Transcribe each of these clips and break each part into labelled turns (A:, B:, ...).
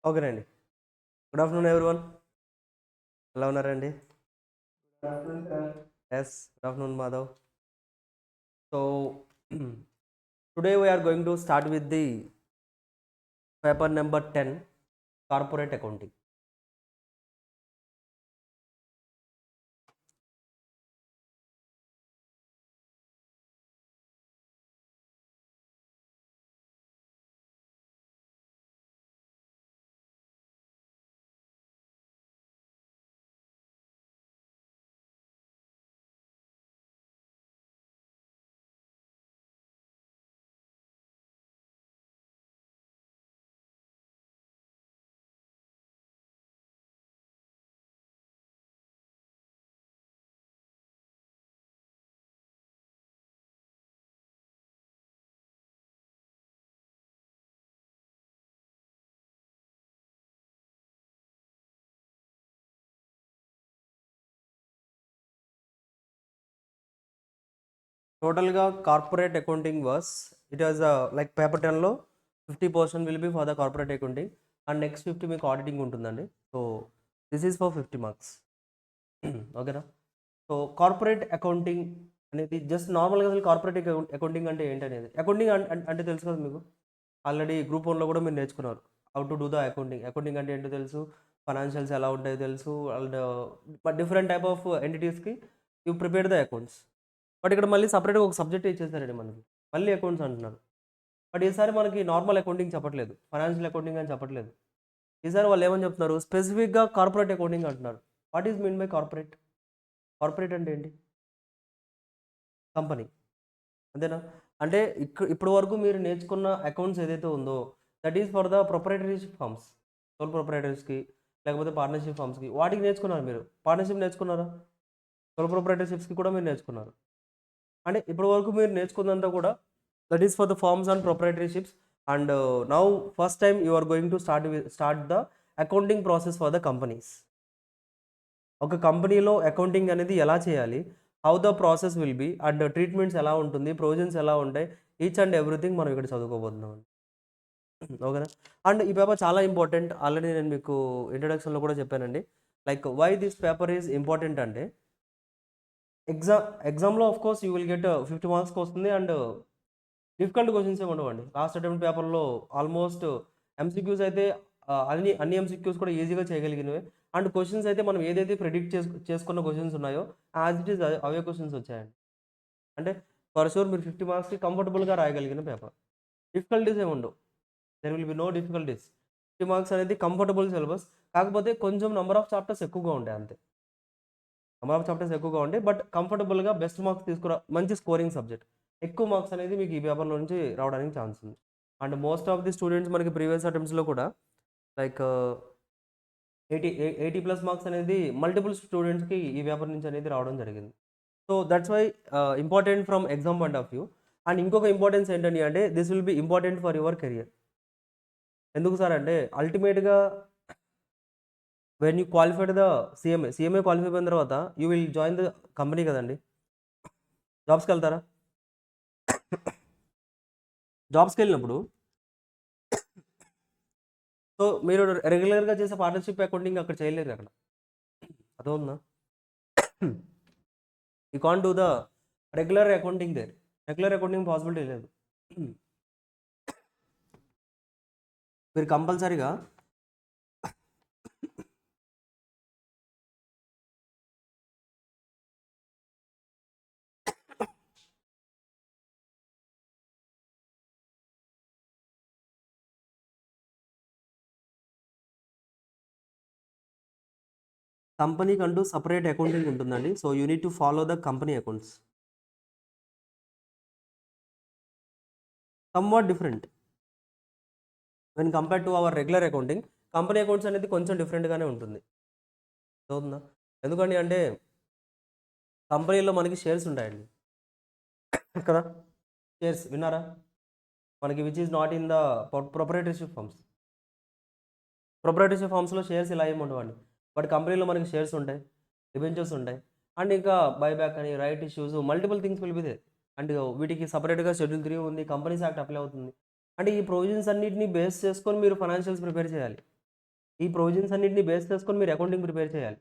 A: ఓకేనండి. Good afternoon everyone. ఎలా ఉన్నారండి? Yes. Good afternoon Madhav. So today we are going to start with the paper number 10, corporate accounting. టోటల్‌గా corporate accounting it was like paper 10లో 50% will be for the corporate accounting and next 50 మీకు auditing ఉంటుందండి. So this is for 50 marks. ఓకేనా? So corporate accounting అనేది just నార్మల్‌గా అసలు corporate accounting అంటే ఏంటనేది. అకౌంటింగ్ అంటే తెలుసు కదా మీకు. ఆల్రెడీ గ్రూప్ 1లో కూడా మీరు నేర్చుకున్నారు. How to do the accounting. Accounting అంటే ఏంటో తెలుసు. ఫైనాన్షియల్స్ ఎలా ఉంటాయో తెలుసు. అండ్ డిఫరెంట్ టైప్ ఆఫ్ ఎంటిటీస్‌కి you prepare the accounts. But ఇక్కడ మళ్ళీ సెపరేట్‌గా ఒక సబ్జెక్ట్ ఇచ్చేసారండి మనకి. మళ్ళీ అకౌంట్స్ అంటున్నారు. బట్ ఈసారి మనకి నార్మల్ అకౌంటింగ్ చెప్పట్లేదు. ఫైనాన్షియల్ అకౌంటింగ్ అని చెప్పట్లేదు. ఈసారి వాళ్ళు ఏమని చెప్తున్నారు? స్పెసిఫిక్‌గా కార్పొరేట్ అకౌంటింగ్ అంటున్నారు. What is mean by corporate? Corporate అంటే ఏంటి? కంపెనీ. అంతేనా? అంటే ఇప్పటి వరకు మీరు నేర్చుకున్న అకౌంట్స్ ఏదైతే ఉందో that is for the proprietorship firms. Sole ప్రొప్రైటర్స్‌కి లేకపోతే పార్ట్నర్‌షిప్ ఫర్మ్స్‌కి వాటికి నేర్చుకున్నారు మీరు. పార్ట్నర్‌షిప్ నేర్చుకున్నారా? సోల్ ప్రొప్రైటర్‌షిప్స్‌కి కూడా మీరు నేర్చుకున్నారు. అంటే ఇప్పటి వరకు మీరు నేర్చుకున్నంతా కూడా that is for the firms and proprietorships and now first time you are going to start the accounting process for the companies. ఒక కంపెనీలో అకౌంటింగ్ అనేది ఎలా చేయాలి? How the process will be and treatments ఎలా ఉంటుంది? ప్రొవిజన్స్ ఎలా ఉంటాయి? Each and everything మనం ఇక్కడ చదువుకోబోతున్నాం. ఓకేనా? అండ్ ఈ పేపర్ చాలా ఇంపార్టెంట్. ఆల్రెడీ నేను మీకు ఇంట్రడక్షన్‌లో కూడా చెప్పానండి. Like why this paper is important అంటే ఎగ్జామ్‌లో ఆఫ్‌కోర్స్ యూ విల్ గెట్ 50 మార్క్స్‌కి వస్తుంది అండ్ డిఫికల్ట్ క్వెషన్స్ ఏమి ఉండవండి. లాస్ట్ అటెంప్ట్ పేపర్‌లో ఆల్మోస్ట్ ఎంసీక్యూస్ అయితే అన్ని ఎంసీక్యూస్ కూడా ఈజీగా చేయగలిగినవే. అండ్ క్వెషన్స్ అయితే మనం ఏదైతే ప్రిడిక్ట్ చేసుకున్న క్వెషన్స్ ఉన్నాయో as it is away questions వచ్చాయండి. అంటే ఫర్ ష్యూర్ మీరు 50 మార్క్స్‌కి కంఫర్టబుల్‌గా రాయగలిగిన పేపర్. డిఫికల్టీస్ ఏమి ఉండవు. There will be no difficulties. 50 marks అనేది కంఫర్టబుల్ సిలబస్. కాకపోతే కొంచెం నంబర్ ఆఫ్ చాప్టర్స్ ఎక్కువగా ఉంటాయి అంతే. నంబర్ ఆఫ్ చాప్టర్స్ ఎక్కువగా ఉంటాయి. బట్ కంఫర్టబుల్‌గా బెస్ట్ మార్క్స్ మంచి స్కోరింగ్ సబ్జెక్ట్. ఎక్కువ మార్క్స్ అనేది మీకు ఈ పేపర్‌లో నుంచి రావడానికి ఛాన్స్ ఉంది. And most of the students మనకి ప్రీవియస్ అటెంప్ట్స్‌లో కూడా లైక్ 80+ మార్క్స్ అనేది మల్టిపుల్ స్టూడెంట్స్‌కి ఈ పేపర్ నుంచి అనేది రావడం జరిగింది. So that's why important from exam point of view. And ఇంకొక ఇంపార్టెన్స్ ఏంటండి అంటే this will be important for your career. ఎందుకు సార్ అంటే అల్టిమేట్‌గా when you qualified the CMA qualify అయిన తర్వాత you will join the company కదండీ! జాబ్స్‌కెళ్తారా? జాబ్స్‌కెళ్ళినప్పుడు సో మీరు రెగ్యులర్‌గా చేసే పార్ట్నర్‌షిప్ అకౌంటింగ్ అక్కడ చేయలేరు అక్కడ. అర్థమవుతుందా? You can't do the regular accounting there. Regular accounting possibility లేదు. మీరు కంపల్సరీగా కంపెనీకంటూ సెపరేట్ అకౌంటింగ్ ఉంటుందండి. So you need to follow the company accounts. Somewhat different when compared to our regular accounting. Company accounts అనేది కొంచెం డిఫరెంట్‌గానే ఉంటుంది. అర్థమవుతుందా? ఎందుకండి అంటే కంపెనీలో మనకి షేర్స్ ఉంటాయండి. కదా! షేర్స్ విన్నారా? మనకి which is not in the proprietorship firms. Proprietorship ఫర్మ్స్‌లో షేర్స్ ఇలా ఏమి ఉండవండి. బట్ కంపెనీలో మనకి షేర్స్ ఉంటాయి. డిబెంచర్స్ ఉంటాయి. అండ్ ఇంకా బైబ్యాక్ అని, right issues multiple things will be there. And వీటికి సెపరేట్‌గా షెడ్యూల్ 3 ఉంది. కంపెనీస్ యాక్ట్ అప్లై అవుతుంది. అంటే ఈ ప్రొవిజన్స్ అన్నిటిని బేస్ చేసుకొని మీరు ఫైనాన్షియల్స్ ప్రిపేర్ చేయాలి. ఈ ప్రొవిజన్స్ అన్నింటిని బేస్ చేసుకొని మీరు అకౌంటింగ్ ప్రిపేర్ చేయాలి.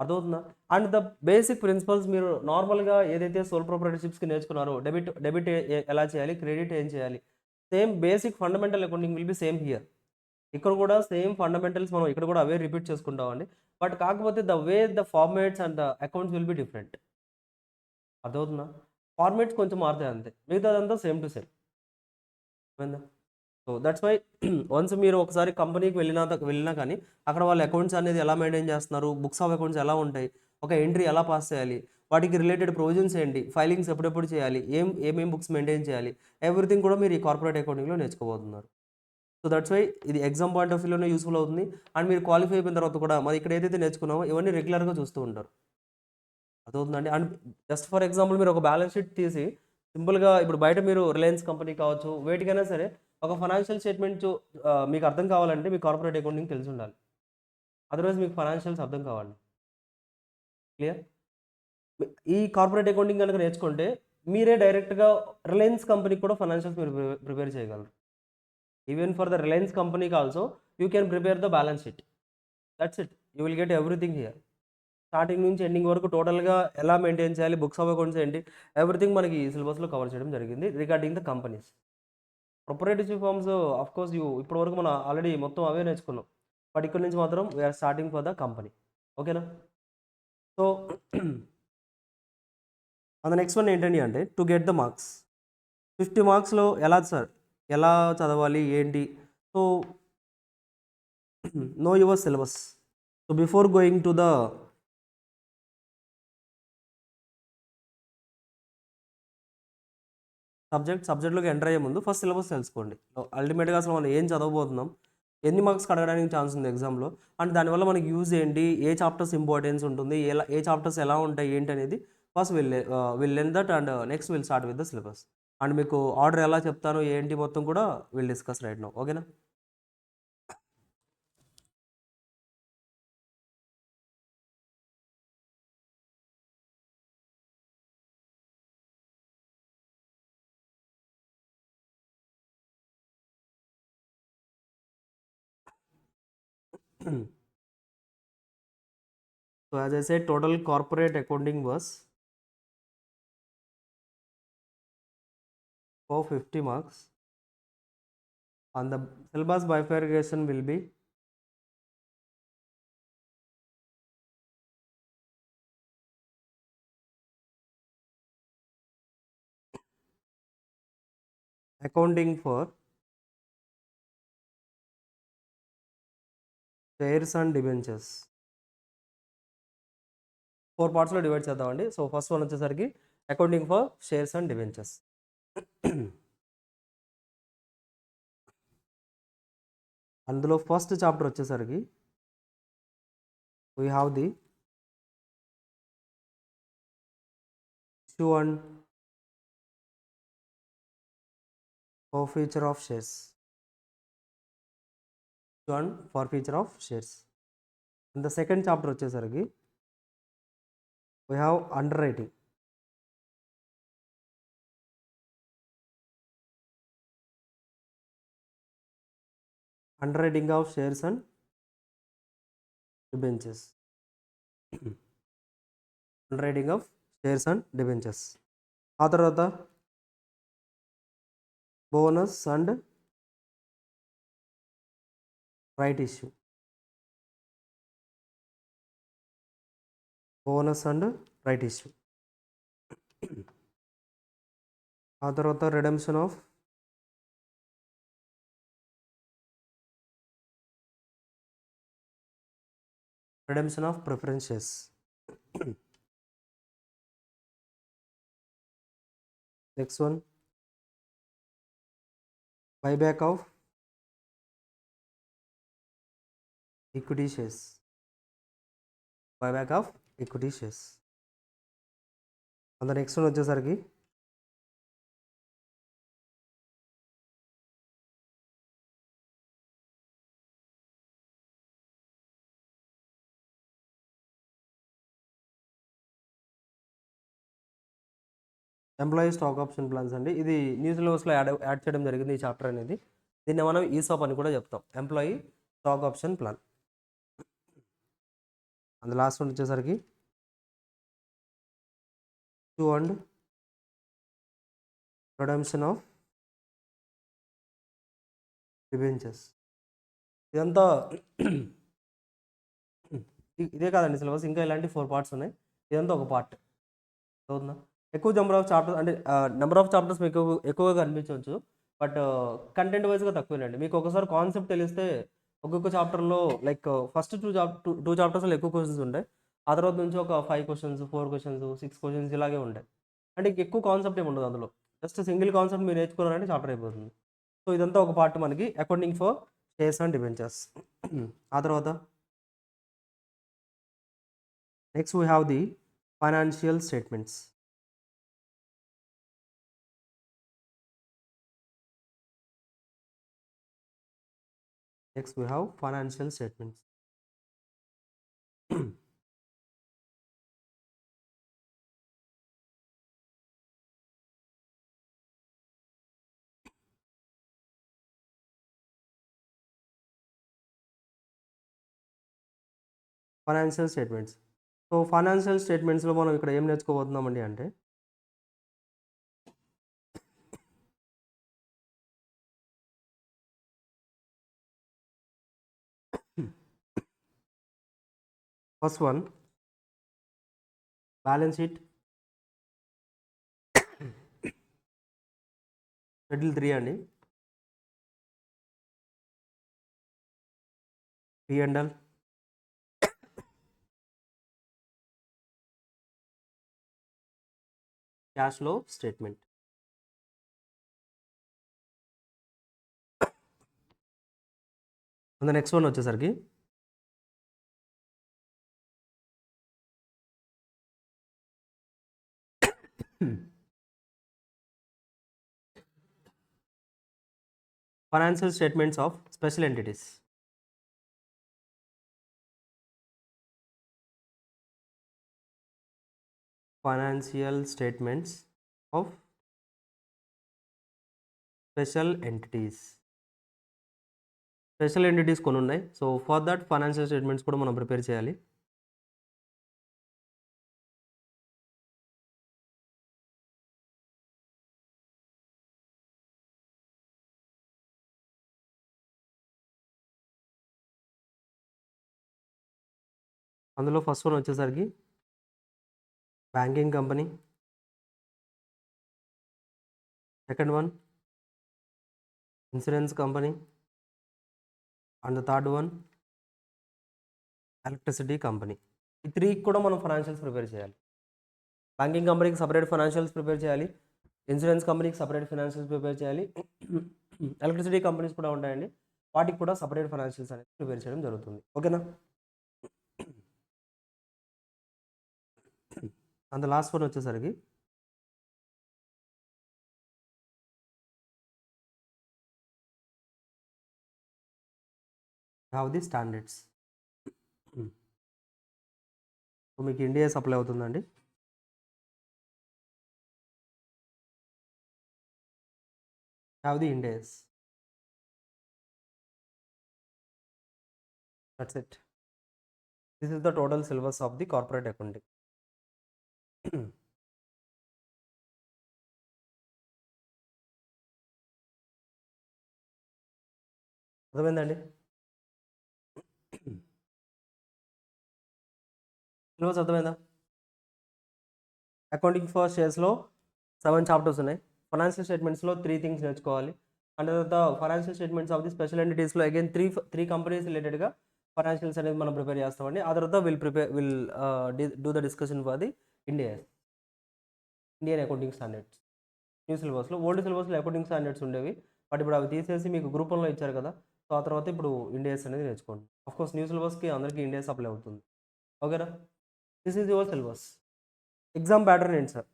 A: అర్థమవుతుందా? అండ్ ద బేసిక్ ప్రిన్సిపల్స్ మీరు నార్మల్గా ఏదైతే సోల్ ప్రొప్రైటర్షిప్స్కి నేర్చుకున్నారో డెబిట్ ఎలా చేయాలి, క్రెడిట్ ఏం చేయాలి, same basic fundamental accounting will be same here. ఇక్కడ కూడా సేమ్ ఫండమెంటల్స్ మనం ఇక్కడ కూడా అవే రిపీట్ చేసుకుంటామండి. బట్ కాకపోతే the way the formats and the accounts will be different. అర్థమవుతుందా? ఫార్మేట్స్ కొంచెం మారుతాయి అంతే, మిగతాదంతా same to same. So that's why once మీరు ఒకసారి కంపెనీకి వెళ్ళినా కానీ అక్కడ వాళ్ళ అకౌంట్స్ అనేది ఎలా మెయింటైన్ చేస్తున్నారు, బుక్స్ ఆఫ్ అకౌంట్స్ ఎలా ఉంటాయి, ఒక ఎంట్రీ ఎలా పాస్ చేయాలి, వాటికి రిలేటెడ్ ప్రొవిజన్స్ ఏంటి, ఫైలింగ్స్ ఎప్పుడెప్పుడు చేయాలి, ఏమేం బుక్స్ మెయింటైన్ చేయాలి, ఎవ్రీథింగ్ కూడా మీరు ఈ కార్పొరేట్ అకౌంటింగ్లో నేర్చుకోబోతున్నారు. సో దట్స్ వై ఇది ఎగ్జామ్ పాయింట్ ఆఫ్ వ్యూలోనే యూస్ఫుల్ అవుతుంది. అండ్ మీరు క్వాలిఫై అయిపోయిన తర్వాత కూడా మరి ఇక్కడ ఏదైతే నేర్చుకున్నామో ఇవన్నీ రెగ్యులర్గా చూస్తూ ఉంటారు. అదవుతుందండి. అండ్ జస్ట్ ఫర్ ఎగ్జాంపుల్ మీరు ఒక బ్యాలెన్స్ షీట్ తీసి సింపుల్గా ఇప్పుడు బయట మీరు రిలయన్స్ కంపెనీ కావచ్చు, వేటికైనా సరే ఒక ఫైనాన్షియల్ స్టేట్మెంట్ మీకు అర్థం కావాలంటే మీకు కార్పొరేట్ అకౌంటింగ్ తెలిసి ఉండాలి. అదర్వైజ్ మీకు ఫైనాన్షియల్స్ అర్థం కావాలి. క్లియర్? ఈ కార్పొరేట్ అకౌంటింగ్ కనుక నేర్చుకుంటే మీరే డైరెక్ట్గా రిలయన్స్ కంపెనీకి కూడా ఫైనాన్షియల్స్ మీరు ప్రిపేర్ చేయగలరు. ఈవెన్ ఫర్ ద రిలయన్స్ కంపెనీకి also you can prepare the balance sheet. That's it, you will get everything here. Starting నుంచి ఎండింగ్ వరకు టోటల్గా ఎలా మెయింటైన్ చేయాలి, బుక్స్ ఆఫ్ అకౌంట్స్ ఏంటి, ఎవ్రీథింగ్ మనకి ఈ సిలబస్లో కవర్ చేయడం జరిగింది regarding the companies. Proprietorship firms of course ఇప్పటి వరకు మనం ఆల్రెడీ మొత్తం అవే నేర్చుకున్నాం. బట్ ఇక్కడ నుంచి మాత్రం we are starting for the company. ఓకేనా? సో అండ్ నెక్స్ట్ వన్ ఏంటండి అంటే టు గెట్ ద మార్క్స్ 50 మార్క్స్లో ఎలా చదవాలి ఏంటి. So know your syllabus. So before going to the సబ్జెక్ట్లోకి ఎంటర్ అయ్యే ముందు ఫస్ట్ సిలబస్ తెలుసుకోండి. అల్టిమేట్గా అసలు మనం ఏం చదవబోతున్నాం, ఎన్ని మార్క్స్ అడగడానికి ఛాన్స్ ఉంది ఎగ్జామ్లో, అండ్ దానివల్ల మనకి యూజ్ ఏంటి, ఏ చాప్టర్స్ ఇంపార్టెన్స్ ఉంటుంది, ఏ చాప్టర్స్ ఎలా ఉంటాయి ఏంటి అనేది first will learn that and next will start with the syllabus. And మీకు ఆర్డర్ ఎలా చెప్తాను ఏంటి మొత్తం కూడా విల్ డిస్కస్ రైట్ నౌ. ఓకేనా? So as I said, total corporate accounting was for 50 marks. And the syllabus bifurcation will be accounting for shares and debentures. 4 parts లో divide చేద్దామండి. So first one వచ్చేసరికి accounting for shares and debentures. అందులో first chapter వచ్చేసరికి we have the issue and forfeiture of shares. Issue and forfeiture of shares. And the second chapter వచ్చేసరికి we have underwriting. Underwriting of shares and debentures. Underwriting of shares and debentures. ఆ తర్వాత bonus and right issue. Bonus and right issue. ఆ తర్వాత redemption of preference shares. Next one buyback of equity shares. Buyback of equity shares. And the next one వచ్చేసరికి employee stock option plans అండి. ఇది new సిలబస్లో add చేయడం జరిగింది ఈ chapter అనేది. దీన్ని మనం ఈసాప్ అని కూడా చెప్తాం. Employee stock option plan. And last one వచ్చేసరికి to and redemption of debentures. ఇదంతా ఇదే కాదండి సిలబస్, ఇంకా ఇలాంటి 4 పార్ట్స్ ఉన్నాయి. ఇదంతా ఒక పార్ట్ అవుతుందా. ఎక్కువ నెంబర్ ఆఫ్ చాప్టర్స్ అంటే నెంబర్ ఆఫ్ చాప్టర్స్ మీకు ఎక్కువగా కనిపించవచ్చు, బట్ కంటెంట్ వైజ్గా తక్కువేనండి. మీకు ఒకసారి కాన్సెప్ట్ తెలిస్తే ఒక్కొక్క చాప్టర్లో లైక్ ఫస్ట్ టూ చాప్టర్స్లో ఎక్కువ క్వశ్చన్స్ ఉంటాయి, ఆ తర్వాత నుంచి ఒక 5 క్వశ్చన్స్ 4 క్వశ్చన్స్ 6 క్వశ్చన్స్ ఇలాగే ఉంటాయి. అంటే ఎక్కువ కాన్సెప్ట్ ఏమి ఉండదు అందులో, జస్ట్ సింగిల్ కాన్సెప్ట్ మీరు నేర్చుకున్నారంటే చాప్టర్ అయిపోతుంది. సో ఇదంతా ఒక పార్ట్ మనకి accounting for shares and debentures. ఆ తర్వాత next we have the financial statements. Next we have financial statements. Financial statements. So financial స్టేట్మెంట్స్లో మనం ఇక్కడ ఏం నేర్చుకోబోతున్నామండి అంటే first one balance sheet, schedule 3 అండి, P&L, cash flow statement. Next one వచ్చేసరికి financial statements of special entities. Financial statements of special entities. Special entities కొన్ని ఉన్నాయి, so for that financial statements కూడా మనం ప్రిపేర్ చేయాలి. అందులో ఫస్ట్ వన్ వచ్చేసరికి banking company, second one insurance company, and the third one electricity company. ఈ 3 కూడా మనం ఫైనాన్షియల్స్ ప్రిపేర్ చేయాలి. బ్యాంకింగ్ కంపెనీకి సపరేట్ ఫైనాన్షియల్స్ ప్రిపేర్ చేయాలి, ఇన్సూరెన్స్ కంపెనీకి సపరేట్ ఫైనాన్షియల్స్ ప్రిపేర్ చేయాలి, ఎలక్ట్రిసిటీ కంపెనీస్ కూడా ఉంటాయండి, వాటికి కూడా సపరేట్ ఫైనాన్షియల్స్ అనేది ప్రిపేర్ చేయడం జరుగుతుంది. ఓకేనా. అండ్ లాస్ట్ వన్ వచ్చేసరికి హ్యావ్ ది స్టాండర్డ్స్. సో మీకు ఇండియా సప్లై అవుతుందండి. Have the Ind AS. That's it. This is the total syllabus of the corporate accounting. అర్థమైందండి. సిలబస్ అర్థమైందా. అకౌంటింగ్ ఫర్ షేర్స్లో 7 చాప్టర్స్ ఉన్నాయి. ఫైనాన్షియల్ స్టేట్మెంట్స్లో 3 థింగ్స్ నేర్చుకోవాలి. అండ్ తర్వాత financial statements of the special ఎంటిటీస్లో అగైన్ త్రీ కంపెనీస్ రిలేటెడ్గా ఫైనాన్షియల్స్ అనేది మనం ప్రిపేర్ చేస్తామండి. ఆ తర్వాత will do the discussion for the Indian accounting standards. New సిలబస్లో, ఓల్డ్ సిలబస్లో అకౌంటింగ్ స్టాండర్డ్స్ ఉండేవి, బట్ ఇప్పుడు అవి తీసేసి మీకు గ్రూప్ 1లో ఇచ్చారు కదా, సో ఆ తర్వాత ఇప్పుడు ఇండియాస్ అనేది నేర్చుకోండి. కోర్స్ న్యూ సిలబస్కి అందరికీ ఇండియాస్ అప్లై అవుతుంది. ఓకేనా. This is your syllabus. Exam pattern ఏంటి సార్.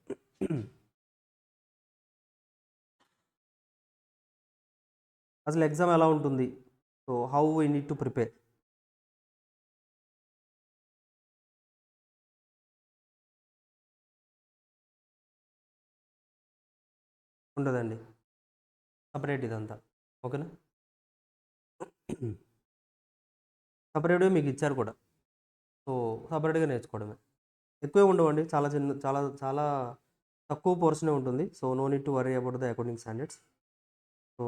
A: అసలు ఎగ్జామ్ ఎలా ఉంటుంది, so how we need to prepare. ఉండదండి, సపరేట్ ఇదంతా. ఓకేనా. సపరేట్గా మీకు ఇచ్చారు కూడా. సో సపరేట్గా నేర్చుకోవడమే. ఎక్కువే ఉండవండి, చాలా చిన్న చాలా చాలా తక్కువ పోర్షనే ఉంటుంది. So no need to worry about the accounting standards. So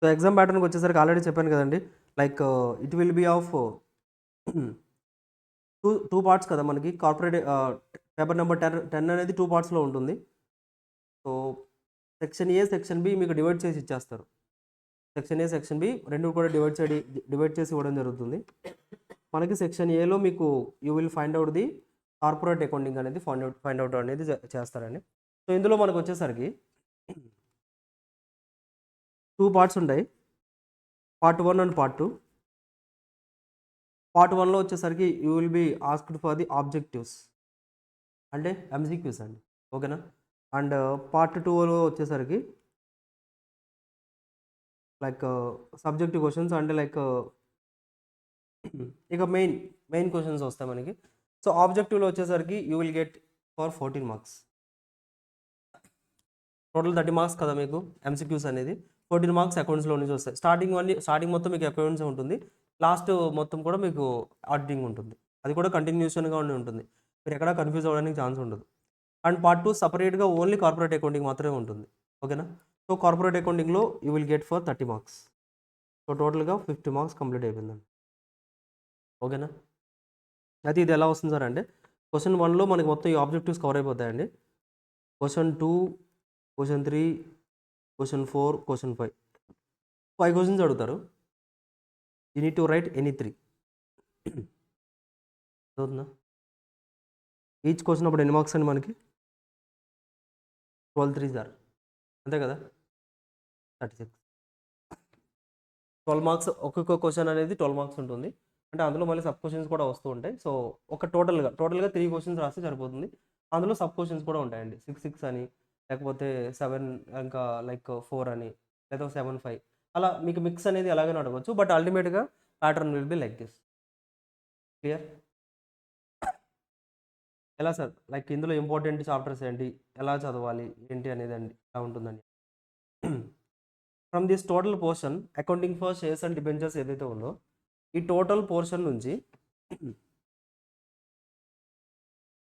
A: so exam ప్యాటర్న్కి వచ్చేసరికి ఆల్రెడీ చెప్పాను కదండి. Like it will be of two parts కదా మనకి. కార్పొరేట్ పేపర్ నెంబర్ 10 అనేది 2 పార్ట్స్లో ఉంటుంది. So section A, section B మీకు డివైడ్ చేసి ఇచ్చేస్తారు. సెక్షన్ ఏ, సెక్షన్ బి రెండు కూడా డివైడ్ చేసి ఇవ్వడం జరుగుతుంది. మనకి సెక్షన్ ఏలో మీకు you will find out the corporate accounting అనేది ఫైండ్ అవుట్ అనేది చేస్తారండి. సో ఇందులో మనకు వచ్చేసరికి 2 పార్ట్స్ ఉంటాయి, పార్ట్ 1 అండ్ పార్ట్ 2. పార్ట్ 1లో వచ్చేసరికి you will be asked for the objectives, అంటే ఎంసీక్యూస్ అండి, ఓకేనా. అండ్ పార్ట్ 2లో వచ్చేసరికి లైక్ సబ్జెక్టివ్ క్వశ్చన్స్, అంటే లైక్ ఇక మెయిన్ క్వశ్చన్స్ వస్తాయి మనకి. సో ఆబ్జెక్టివ్లో వచ్చేసరికి you will get for 14 marks. Total 30 marks కదా మీకు ఎంసీక్యూస్ అనేది. 14 మార్క్స్ అకౌంట్స్లో నుంచి వస్తాయి. స్టార్టింగ్ మొత్తం మీకు అకౌంట్స్ ఉంటుంది, లాస్ట్ మొత్తం కూడా మీకు ఆడిటింగ్ ఉంటుంది. అది కూడా కంటిన్యూషన్గా ఉంటుంది, మీరు ఎక్కడా కన్ఫ్యూజ్ అవ్వడానికి ఛాన్స్ ఉండదు. అండ్ పార్ట్ 2 సపరేట్గా ఓన్లీ కార్పొరేట్ అకౌంటింగ్ మాత్రమే ఉంటుంది, ఓకేనా. సో కార్పొరేట్ అకౌంటింగ్లో you will get for 30 marks. So టోటల్గా 50 మార్క్స్ కంప్లీట్ అయిపోయిందండి, ఓకేనా. అయితే ఇది ఎలా వస్తుంది సార్ అంటే, క్వశ్చన్ 1లో మనకి మొత్తం ఈ ఆబ్జెక్టివ్స్ కవర్ అయిపోతాయండి. Question 2, question 3, question 4, question 5 questions అడుగుతారు. You need to write any 3. అవుతుందా? ఈచ్ క్వశ్చన్ అప్పుడు ఎన్ని మార్క్స్ అండి మనకి? 12 3s ఆర్, అంతే కదా, 36. 12 మార్క్స్ ఒక్కొక్క క్వశ్చన్ అనేది 12 మార్క్స్ ఉంటుంది. అంటే అందులో మళ్ళీ సబ్ క్వశ్చన్స్ కూడా వస్తూ ఉంటాయి. సో ఒక టోటల్గా 3 క్వశ్చన్స్ రాస్తే సరిపోతుంది. అందులో సబ్ క్వశ్చన్స్ కూడా ఉంటాయండి, 6 6 అని, లేకపోతే 7, ఇంకా లైక్ 4 అని, లేదా 7 5, అలా మీకు మిక్స్ అనేది ఎలాగైనా అడగవచ్చు. బట్ అల్టిమేట్గా pattern will be like this. Clear? ఎలా సార్, లైక్ ఇందులో ఇంపార్టెంట్ చాప్టర్స్ ఏంటి, ఎలా చదవాలి ఏంటి అనేది అండి ఎలా ఉంటుందండి. From this total portion accounting for shares and debentures ఏదైతే ఉందో, ఈ టోటల్ పోర్షన్ నుంచి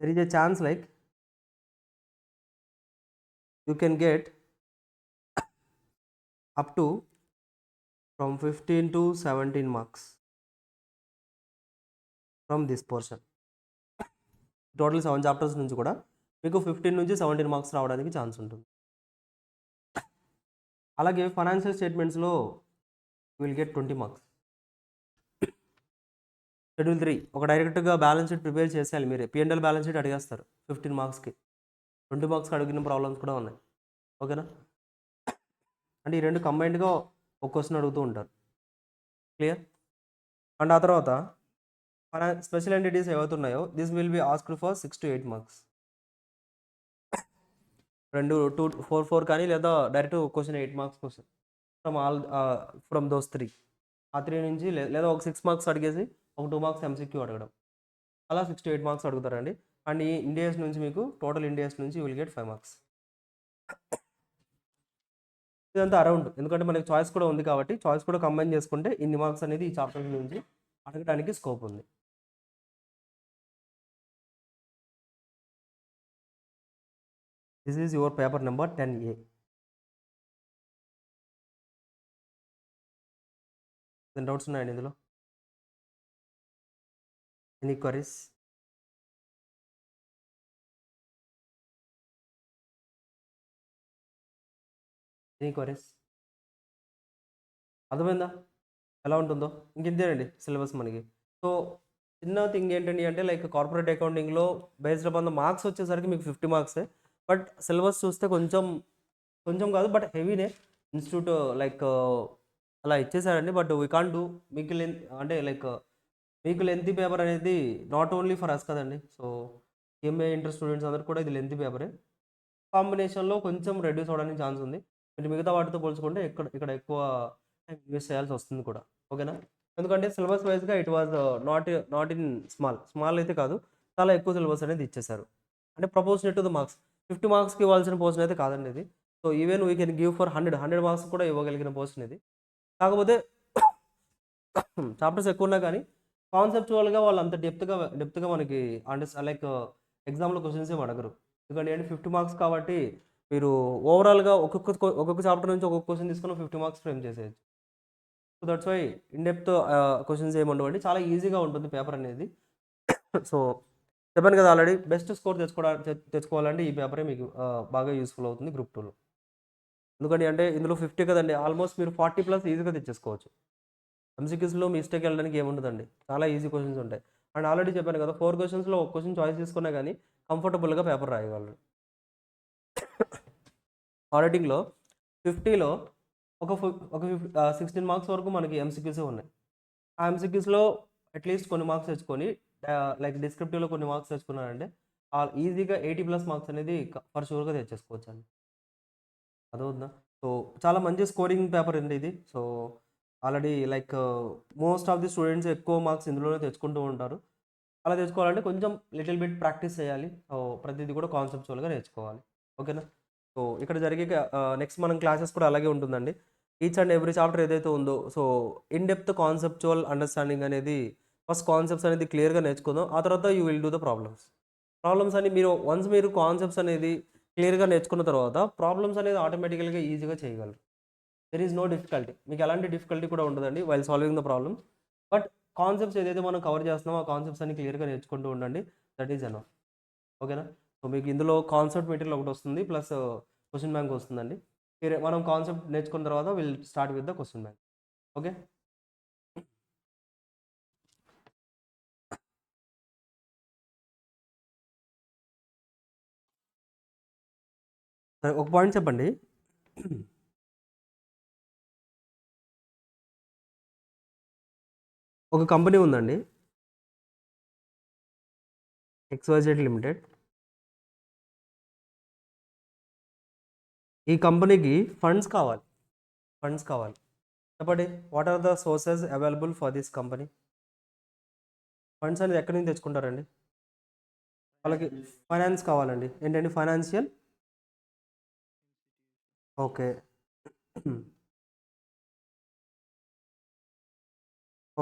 A: there is a chance like you can get up to from 15 to 17 marks from this portion. Total 7 chapters నుంచి కూడా మీకు 15 నుంచి 17 మార్క్స్ రావడానికి ఛాన్స్ ఉంటుంది. అలాగే ఫైనాన్షియల్ స్టేట్మెంట్స్లో విల్ గెట్ 20 మార్క్స్. షెడ్యూల్ 3 ఒక డైరెక్ట్గా బ్యాలెన్స్ షీట్ ప్రిపేర్ చేసేయాలి మీరే. P&L బ్యాలెన్స్ షీట్ అడిగేస్తారు 15 మార్క్స్కి. 20 మార్క్స్కి అడిగిన ప్రాబ్లమ్స్ కూడా ఉన్నాయి, ఓకేనా. అంటే ఈ రెండు కంబైన్డ్గా ఒక క్వశ్చన్ అడుగుతూ ఉంటారు. క్లియర్? అండ్ ఆ తర్వాత మన స్పెషల్ ఎంటిటీస్ ఏవైతే ఉన్నాయో this will be asked for 6 to 8 marks. 2 2 4 4 కానీ, లేదా direct question 8 marks question from those 3. ఆ 3 నుంచి లేదా ఒక 6 మార్క్స్ అడిగేసి ఒక 2 మార్క్స్ ఎంసీక్యూ అడగడం, అలా 6 to 8 మార్క్స్ అడుగుతారండి. అండ్ ఈ ఇండియాస్ నుంచి మీకు టోటల్ ఇండియాస్ నుంచి విల్ గెట్ 5 మార్క్స్. ఇదంతా అరౌండ్, ఎందుకంటే మనకి చాయిస్ కూడా ఉంది కాబట్టి చాయిస్ కూడా కంబైన్ చేసుకుంటే ఇన్ని మార్క్స్ అనేది ఈ చాప్టర్ నుంచి అడగడానికి స్కోప్ ఉంది. This is your paper number 10A. Doubts ఉన్నాయండి ఇందులో? Any queries? Any queries? అర్థమైందా ఎలా ఉంటుందో? ఇంకేంటండి సిలబస్ మనకి. సో చిన్న థింగ్ ఏంటండి అంటే, లైక్ కార్పొరేట్ అకౌంటింగ్లో బేస్డ్ అపాన్ ద మార్క్స్ వచ్చేసరికి మీకు 50 మార్క్సే. బట్ సిలబస్ చూస్తే కొంచెం కాదు, బట్ హెవీనే. ఇన్స్టిట్యూట్ లైక్ అలా ఇచ్చేసారండి. But we can't do. మీకు అంటే లైక్ మీకు లెంతీ పేపర్ అనేది నాట్ ఓన్లీ ఫర్ అస్ కదండి. సో ఎంఏ ఇంటర్ స్టూడెంట్స్ అందరూ కూడా ఇది లెంతీ పేపరే. కాంబినేషన్లో కొంచెం రెడ్యూస్ అవ్వడానికి ఛాన్స్ ఉంది. మీరు మిగతా వాటితో పోల్చుకుంటే ఇక్కడ ఎక్కువ టైం ఇన్వెస్ట్ చేయాల్సి వస్తుంది కూడా, ఓకేనా. ఎందుకంటే సిలబస్ వైజ్గా it was not in small అయితే కాదు, చాలా ఎక్కువ సిలబస్ అనేది ఇచ్చేశారు. అంటే ప్రపోర్షనేట్ టు ద మార్క్స్. 50 మార్క్స్కి ఇవ్వాల్సిన పోర్షన్ అయితే కాదండి ఇది. So even we can give for 100 marks కూడా ఇవ్వగలిగిన పోర్షన్ ఇది. కాకపోతే చాప్టర్స్ ఎక్కువ ఉన్నా కానీ కాన్సెప్చువల్గా వాళ్ళు అంత డెప్త్గా మనకి లైక్ ఎగ్జామ్లో క్వశ్చన్స్ ఏమి అడగరు. ఎందుకంటే 50 మార్క్స్ కాబట్టి మీరు ఓవరాల్గా ఒక్కొక్క చాప్టర్ నుంచి ఒక్కొక్క క్వశ్చన్ తీసుకుని 50 మార్క్స్ ఫ్రేమ్ చేసేయచ్చు. So that's why in depth questions ఏమి ఉండవండి, చాలా ఈజీగా ఉంటుంది పేపర్ అనేది. సో చెప్పాను కదా ఆల్రెడీ, బెస్ట్ స్కోర్ తెచ్చుకోవాలంటే ఈ పేపరే మీకు బాగా యూస్ఫుల్ అవుతుంది గ్రూప్ 2లో. ఎందుకంటే అంటే ఇందులో 50 కదండి, ఆల్మోస్ట్ మీరు 40+ ఈజీగా తెచ్చేసుకోవచ్చు. ఎంసీక్యూస్లో మిస్టేక్ వెళ్ళడానికి ఏముండదండి, చాలా ఈజీ క్వశ్చన్స్ ఉంటాయి. అండ్ ఆల్రెడీ చెప్పాను కదా, 4 క్వశ్చన్స్లో ఒక క్వశ్చన్ చాయిస్ తీసుకున్నా కానీ కంఫర్టబుల్గా పేపర్ రాయగలరు. ఆడిటింగ్లో 50లో ఒక 16 మార్క్స్ వరకు మనకి ఎంసీక్యూసే ఉన్నాయి. ఆ ఎంసీక్యూస్లో అట్లీస్ట్ కొన్ని మార్క్స్ తెచ్చుకొని లైక్ డిస్క్రిప్టివ్లో కొన్ని మార్క్స్ తెచ్చుకున్నారంటే ఈజీగా 80+ మార్క్స్ అనేది ఫర్ షూర్గా తెచ్చేసుకోవచ్చు అండి. అదవుతుందా? సో చాలా మంచి స్కోరింగ్ పేపర్ అండి ఇది. So already like most of the students ఎక్కువ మార్క్స్ ఇందులోనే తెచ్చుకుంటూ ఉంటారు. అలా తెచ్చుకోవాలంటే కొంచెం లిటిల్ బిట్ ప్రాక్టీస్ చేయాలి. సో ప్రతిదీ కూడా కాన్సెప్చువల్గా నేర్చుకోవాలి. ఓకేనా? సో ఇక్కడ జరిగే నెక్స్ట్ మనం క్లాసెస్ కూడా అలాగే ఉంటుందండి. ఈచ్ అండ్ ఎవ్రీ చాప్టర్ ఏదైతే ఉందో, so in depth conceptual understanding అనేది ఫస్ట్ కాన్సెప్ట్స్ అనేది క్లియర్గా నేర్చుకుందాం. ఆ తర్వాత you will do the problems అని మీరు కాన్సెప్ట్స్ అనేది క్లియర్గా నేర్చుకున్న తర్వాత ప్రాబ్లమ్స్ అనేది ఆటోమేటికల్గా ఈజీగా చేయగలరు. దెర్ ఈజ్ నో డిఫికల్టీ, మీకు ఎలాంటి డిఫికల్టీ కూడా ఉండదండి while solving the problem. But concepts ఏదైతే మనం కవర్ చేస్తున్నామో ఆ కాన్సెప్ట్స్ అన్ని క్లియర్గా నేర్చుకుంటూ ఉండండి. That is enough. ఓకేనా? సో మీకు ఇందులో కాన్సెప్ట్ మెటీరియల్ ఒకటి వస్తుంది, ప్లస్ క్వశ్చన్ బ్యాంక్ వస్తుందండి. మనం కాన్సెప్ట్ నేర్చుకున్న తర్వాత will start with the question bank. Okay? సరే, ఒక పాయింట్ చెప్పండి. ఒక కంపెనీ ఉందండి, XYZ లిమిటెడ్. ఈ కంపెనీకి ఫండ్స్ కావాలి. చెప్పండి, what are the sources available for this company? Funds అనేది ఎక్కడి నుంచి తెచ్చుకుంటారండి? వాళ్ళకి ఫైనాన్స్ కావాలండి. ఏంటండి? ఫైనాన్షియల్. ఓకే.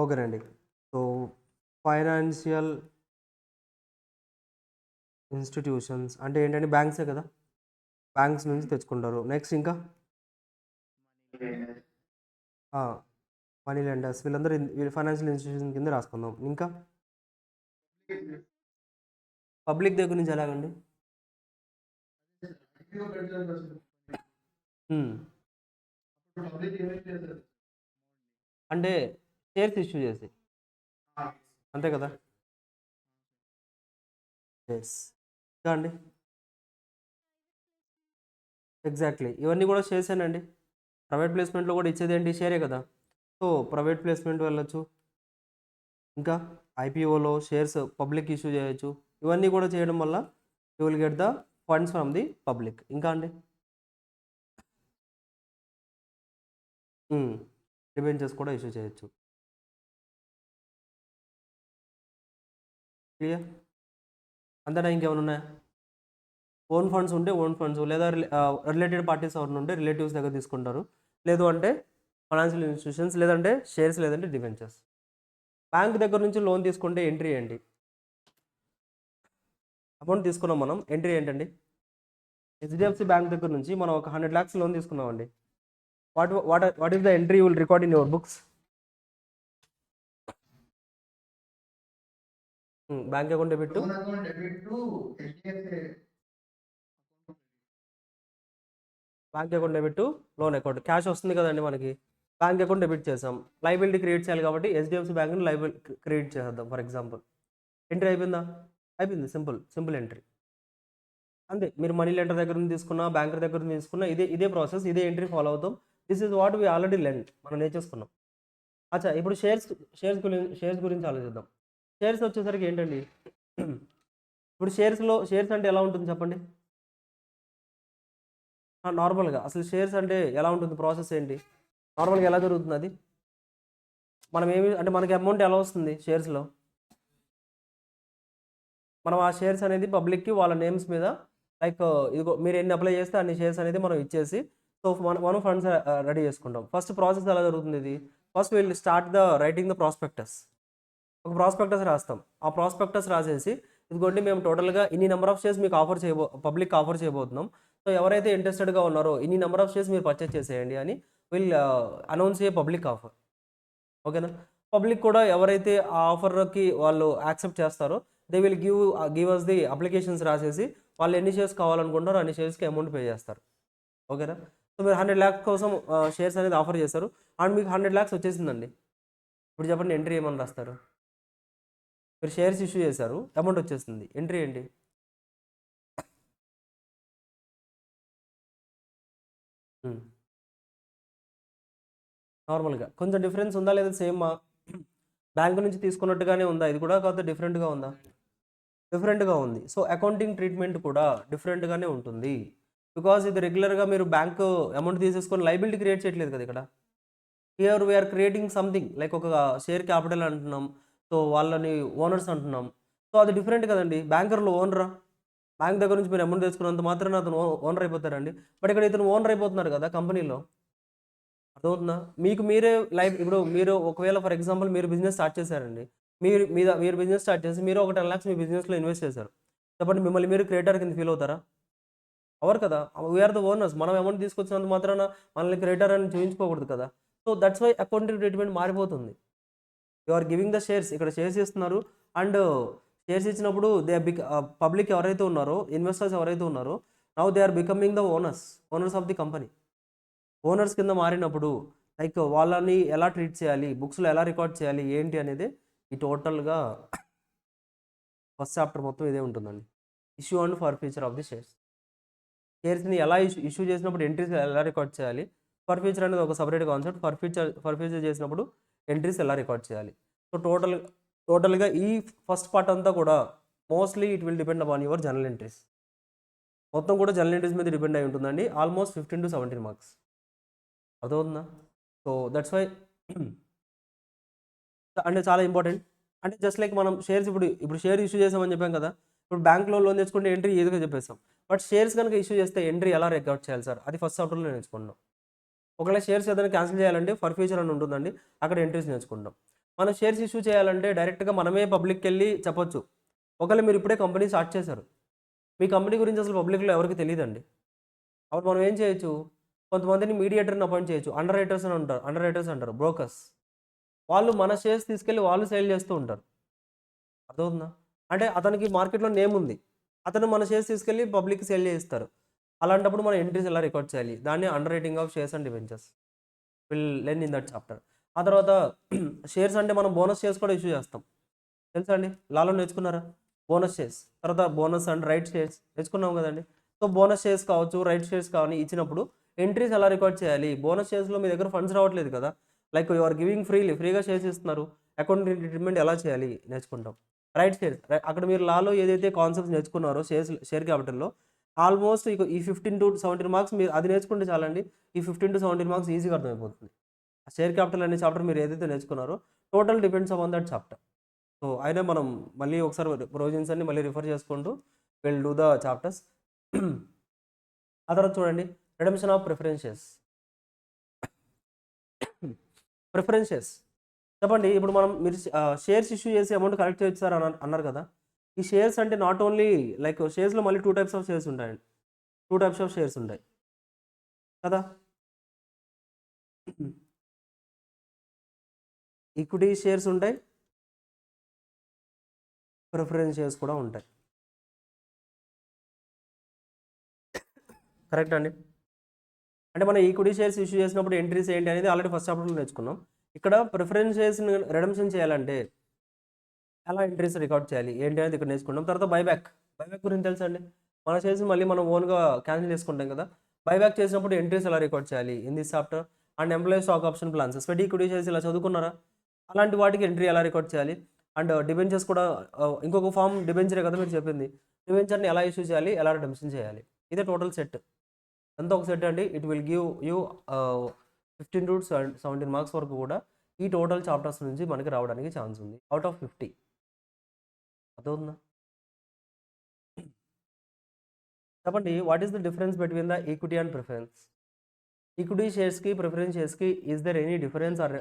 A: ఓకేనండి. సో ఫైనాన్షియల్ ఇన్స్టిట్యూషన్స్ అంటే ఏంటంటే బ్యాంక్సే కదా, బ్యాంక్స్ నుంచి తెచ్చుకుంటారు. నెక్స్ట్ ఇంకా మనీ లెండర్స్, వీళ్ళందరూ ఫైనాన్షియల్ ఇన్స్టిట్యూషన్ కింద రాసుకుందాం. ఇంకా పబ్లిక్ దగ్గర నుంచి ఎలాగండి? అంటే షేర్స్ ఇష్యూ చేసి, అంతే కదా? ఎస్. ఇంకా అండి? ఎగ్జాక్ట్లీ, ఇవన్నీ కూడా షేర్సేనండి. ప్రైవేట్ ప్లేస్మెంట్లో కూడా ఇచ్చేది ఏంటి? షేరే కదా. సో ప్రైవేట్ ప్లేస్మెంట్ వెళ్ళొచ్చు. ఇంకా ఐపీఓలో షేర్స్ పబ్లిక్ ఇష్యూ చేయొచ్చు. ఇవన్నీ కూడా చేయడం వల్ల you will get the funds from the public. ఇంకా అండి? డిబెంచర్స్ కూడా ఇష్యూ చేయొచ్చు. క్లియర్? అంతేనా? ఇంకేమైనా ఉన్నాయా? ఓన్ ఫండ్స్ ఉంటే ఓన్ ఫండ్స్, లేదా రిలేటెడ్ పార్టీస్ ఎవరిని ఉంటే రిలేటివ్స్ దగ్గర తీసుకుంటారు. లేదు అంటే ఫైనాన్షియల్ ఇన్స్టిట్యూషన్స్, లేదంటే షేర్స్, లేదంటే డిబెంచర్స్. బ్యాంక్ దగ్గర నుంచి లోన్ తీసుకుంటే ఎంట్రీ ఏంటి? అమౌంట్ తీసుకున్నాం మనం, ఎంట్రీ ఏంటండి? హెచ్డిఎఫ్సి బ్యాంక్ దగ్గర నుంచి మనం ఒక 100 lakhs లోన్ తీసుకున్నామండి. What is the entry you will record in your books? Bank account debit to loan account. Cash వస్తుంది కదండి మనకి, బ్యాంక్ అకౌంట్ డెబిట్ చేసాం. లైబిలిటీ క్రియేట్ చేయాలి కాబట్టి హెచ్డిఎఫ్సి బ్యాంక్ని క్రియేట్ చేద్దాం ఫర్ ఎగ్జాంపుల్. ఎంట్రీ అయిపోయిందా? అయిపోయింది. Simple entry. అంతే. మీరు మనీ లెండర్ దగ్గర నుంచి తీసుకున్నా, బ్యాంకర్ దగ్గర నుంచి తీసుకున్నా ఇదే ప్రాసెస్, ఇదే ఎంట్రీ ఫాలో అవుతాం. This is what we already learn, మనం నేర్చేసుకున్నాం. అచ్చా, ఇప్పుడు షేర్స్ గురించి ఆలోచిద్దాం. షేర్స్ వచ్చేసరికి ఏంటండి? ఇప్పుడు షేర్స్ అంటే ఎలా ఉంటుంది చెప్పండి? నార్మల్గా అసలు షేర్స్ అంటే ఎలా ఉంటుంది? ప్రాసెస్ ఏంటి? నార్మల్గా ఎలా జరుగుతుంది అది? మనం అంటే మనకి అమౌంట్ ఎలా వస్తుంది షేర్స్లో? మనం ఆ షేర్స్ అనేది పబ్లిక్కి వాళ్ళ నేమ్స్ మీద లైక్ ఇదిగో మీరు ఎన్ని అప్లై చేస్తే అన్ని షేర్స్ అనేది మనం ఇచ్చేసి సో మనం ఫండ్స్ రెడీ చేసుకుంటాం. ఫస్ట్ ప్రాసెస్ ఎలా జరుగుతుంది ఇది? First will start the writing the prospectus. ఒక ప్రాస్పెక్టస్ రాస్తాం. ఆ ప్రాస్పెక్టస్ రాసేసి ఇదిగోండి మేము టోటల్గా ఇన్ని నెంబర్ ఆఫ్ షేర్స్ మీకు పబ్లిక్ ఆఫర్ చేయబోతున్నాం. సో ఎవరైతే ఇంట్రెస్టెడ్గా ఉన్నారో ఇన్ని నెంబర్ ఆఫ్ షేర్స్ మీరు పర్చేస్ చేసేయండి అని will announce a public offer. ఓకేనా? పబ్లిక్ కూడా ఎవరైతే ఆ ఆఫర్కి వాళ్ళు యాక్సెప్ట్ చేస్తారో they will give us the applications రాసేసి వాళ్ళు ఎన్ని షేర్స్ కావాలనుకుంటారో అన్ని షేర్స్కి అమౌంట్ పే చేస్తారు. ఓకేనా? సో మీరు 100 lakhs కోసం షేర్స్ అనేది ఆఫర్ చేస్తారు అండ్ మీకు 100 lakhs వచ్చేసిందండి. ఇప్పుడు చెప్పండి ఎంట్రీ ఏమని రాస్తారు? మీరు షేర్స్ ఇష్యూ చేశారు, అమౌంట్ వచ్చేస్తుంది, ఎంట్రీ ఏంటి? నార్మల్గా కొంచెం డిఫరెన్స్ ఉందా లేదా సేమ్ బ్యాంక్ నుంచి తీసుకున్నట్టుగానే ఉందా? ఇది కూడా కాదు డిఫరెంట్గా ఉందా? డిఫరెంట్గా ఉంది. సో అకౌంటింగ్ ట్రీట్మెంట్ కూడా డిఫరెంట్గానే ఉంటుంది. బికాజ్ ఇది రెగ్యులర్గా మీరు బ్యాంకు అమౌంట్ తీసేసుకొని లైబిలిటీ క్రియేట్ చేయట్లేదు కదా ఇక్కడ. Here we're creating something like ఒక షేర్ క్యాపిటల్ అంటున్నాం. సో వాళ్ళని ఓనర్స్ అంటున్నాం. సో అది డిఫరెంట్ కదండి. బ్యాంకర్లు ఓనరా? బ్యాంక్ దగ్గర నుంచి మీరు అమౌంట్ తెచ్చుకున్నంత మాత్రాన అతను ఓనర్ అయిపోతారండి. బట్ ఇక్కడ ఇతను ఓనర్ అయిపోతున్నారు కదా కంపెనీలో. అర్థమవుతుందా? మీకు మీరే లైఫ్ ఇప్పుడు మీరు ఒకవేళ ఫర్ ఎగ్జాంపుల్ మీరు బిజినెస్ స్టార్ట్ చేశారండి. మీరు బిజినెస్ స్టార్ట్ చేసి మీరు ఒక 10 lakhs మీ బిజినెస్లో ఇన్వెస్ట్ చేశారు. చెప్పండి మిమ్మల్ని మీరు క్రియేటర్ కింద ఫీల్ అవుతారా? అవరు కదా. We are the owners. మనం అమౌంట్ తీసుకొచ్చినంత మాత్రాన మనల్ని క్రియేటర్ అని చూపించుకోకూడదు కదా. So that's why accounting treatment మారిపోతుంది. You are giving the shares. ఇక్కడ షేర్స్ ఇస్తున్నారు అండ్ షేర్స్ ఇచ్చినప్పుడు పబ్లిక్ ఎవరైతే ఉన్నారో ఇన్వెస్టర్స్ ఎవరైతే ఉన్నారో now they are becoming the owners of the company. Owners కింద మారినప్పుడు లైక్ వాళ్ళని ఎలా ట్రీట్ చేయాలి, బుక్స్లో ఎలా రికార్డ్ చేయాలి ఏంటి అనేది ఈ టోటల్గా ఫస్ట్ చాప్టర్ మొత్తం ఇదే ఉంటుందండి. Issue and forfeiture of the shares. షేర్స్ని ఎలా ఇష్యూ చేసినప్పుడు ఎంట్రీస్ ఎలా రికార్డ్ చేయాలి. ఫర్ ఫ్యూచర్ అనేది ఒక సపరేట్ కాన్సెప్ట్. ఫర్ ఫ్యూచర్ చేసినప్పుడు ఎంట్రీస్ ఎలా రికార్డ్ చేయాలి. సో టోటల్గా ఈ ఫస్ట్ పార్ట్ అంతా కూడా mostly it will depend upon your journal entries. మొత్తం కూడా జర్నల్ ఎంట్రీస్ మీద డిపెండ్ అయి ఉంటుందండి. Almost 15 to 17 marks. అర్థమవుతుందా? సో దట్స్ వై అంటే చాలా ఇంపార్టెంట్. అంటే జస్ట్ లైక్ మనం షేర్స్ ఇప్పుడు షేర్ ఇష్యూ చేసామని చెప్పాం కదా. ఇప్పుడు బ్యాంక్లో లోన్ తెచ్చుకుంటే ఎంట్రీ ఏదిగా చెప్పేస్తాం. బట్ షేర్స్ కనుక ఇష్యూ చేస్తే ఎంట్రీ ఎలా రికార్డ్ చేయాలి సార్, అది ఫస్ట్ చాప్టర్లో నేర్చుకుంటాం. ఒకవేళ షేర్స్ ఏదైనా క్యాన్సిల్ చేయాలంటే ఫర్ ఫ్యూచర్ అని ఉంటుందండి, అక్కడ ఎంట్రీస్ నేర్చుకుంటాం. మనం షేర్స్ ఇష్యూ చేయాలంటే డైరెక్ట్గా మనమే పబ్లిక్కి వెళ్ళి చెప్పొచ్చు. ఒకవేళ మీరు ఇప్పుడే కంపెనీ స్టార్ట్ చేశారు, మీ కంపెనీ గురించి అసలు పబ్లిక్లో ఎవరికి తెలియదండి. అప్పుడు మనం ఏం చేయొచ్చు, కొంతమందిని మీడియేటర్ని అపాయింట్ చేయొచ్చు. అండర్ రైటర్స్ అంటారు బ్రోకర్స్. వాళ్ళు మన షేర్స్ తీసుకెళ్ళి వాళ్ళు సేల్ చేస్తూ ఉంటారు. అర్థమవుతుందా? అంటే అతనికి మార్కెట్లో నేమ్ ఉంది, అతను మన షేర్స్ తీసుకెళ్ళి పబ్లిక్కి సేల్ చేస్తారు. అలాంటప్పుడు మనం ఎంట్రీస్ ఎలా రికార్డ్ చేయాలి, దాన్ని under writing of shares and debentures will learn in that chapter. ఆ తర్వాత షేర్స్ అంటే మనం బోనస్ షేర్స్ కూడా ఇష్యూ చేస్తాం. తెలుసా అండి? లాలో నేర్చుకున్నారా? బోనస్ షేర్స్, తర్వాత బోనస్ అండ్ రైట్ షేర్స్ నేర్చుకున్నాం కదండి. సో బోనస్ షేర్స్ కావచ్చు, రైట్ షేర్స్ కానీ ఇచ్చినప్పుడు ఎంట్రీస్ ఎలా రికార్డ్ చేయాలి. బోనస్ షేర్స్లో మీ దగ్గర ఫండ్స్ రావట్లేదు కదా, లైక్ యు ఆర్ గివింగ్ ఫ్రీగా షేర్స్ ఇస్తున్నారు. అకౌంట్ ట్రీట్మెంట్ ఎలా చేయాలి నేర్చుకుంటాం. రైట్ షేర్స్ అక్కడ మీరు లాలో ఏదైతే కాన్సెప్ట్స్ నేర్చుకున్నారో షేర్ క్యాపిటల్లో ఆల్మోస్ట్ ఈ 15 to 17 మార్క్స్ మీరు అది నేర్చుకుంటే చాలండి. ఈ 15 to 17 మార్క్స్ ఈజీగా అర్థమైపోతుంది. షేర్ క్యాపిటల్ అనే చాప్టర్ మీరు ఏదైతే నేర్చుకున్నారో total depends upon that chapter. So అయినా మనం మళ్ళీ ఒకసారి ప్రొవిజన్స్ అన్ని మళ్ళీ రిఫర్ చేసుకుంటూ విల్ డూ ద చాప్టర్స్. ఆ తర్వాత చూడండి రిడెంప్షన్ ఆఫ్ ప్రిఫరెన్షియస్. చెప్పండి ఇప్పుడు మీరు షేర్స్ ఇష్యూ చేసి అమౌంట్ కలెక్ట్ చేయొచ్చు సార్ అన్నారు కదా. ఈ షేర్స్ అంటే నాట్ ఓన్లీ లైక్ షేర్స్లో మళ్ళీ 2 types ఆఫ్ షేర్స్ ఉంటాయండి. 2 types ఆఫ్ షేర్స్ ఉంటాయి కదా. ఈక్విటీ షేర్స్ ఉంటాయి, ప్రిఫరెన్స్ షేర్స్ కూడా ఉంటాయి. కరెక్ట్ అండి. అంటే మనం ఈక్విటీ షేర్స్ ఇష్యూ చేసినప్పుడు ఎంట్రీస్ ఏంటి అనేది ఆల్రెడీ ఫస్ట్ చాప్టర్లో నేర్చుకున్నాం. ఇక్కడ ప్రిఫరెన్స్ షేర్స్ని రిడెంప్షన్ చేయాలంటే ఎలా ఎంట్రీస్ రికార్డ్ చేయాలి ఏంటి అనేది ఇక్కడ నేర్చుకున్నాం. తర్వాత బైబ్యాక్ గురించి తెలుసా అండి. మన షేర్స్ మళ్ళీ మనం ఓన్గా క్యాన్సిల్ చేసుకుంటాం కదా. బైబ్యాక్ చేసినప్పుడు ఎంట్రీస్ ఎలా రికార్డ్ చేయాలి in this chapter. And employee stock option plans, sweat equity shares ఇలా చదువుకున్నారా, అలాంటి వాటికి ఎంట్రీ ఎలా రికార్డ్ చేయాలి. అండ్ డిబెంచర్స్ కూడా ఇంకొక ఫామ్ డిబెంచరే కదా మీరు చెప్పింది. డిబెంచర్ని ఎలా ఇష్యూ చేయాలి, ఎలా రిడెంప్షన్ చేయాలి, ఇదే టోటల్ సెట్. అంతా ఒక సెట్ అండి. It will give you 15 to 17 marks వరకు కూడా ఈ టోటల్ చాప్టర్స్ నుంచి మనకి రావడానికి ఛాన్స్ ఉంది అవుట్ ఆఫ్ 50. అర్థమవుతుందా? చెప్పండి, what is the difference between the equity and preference? Equity షేర్స్కి ప్రిఫరెన్స్ షేర్స్కి is there any difference or?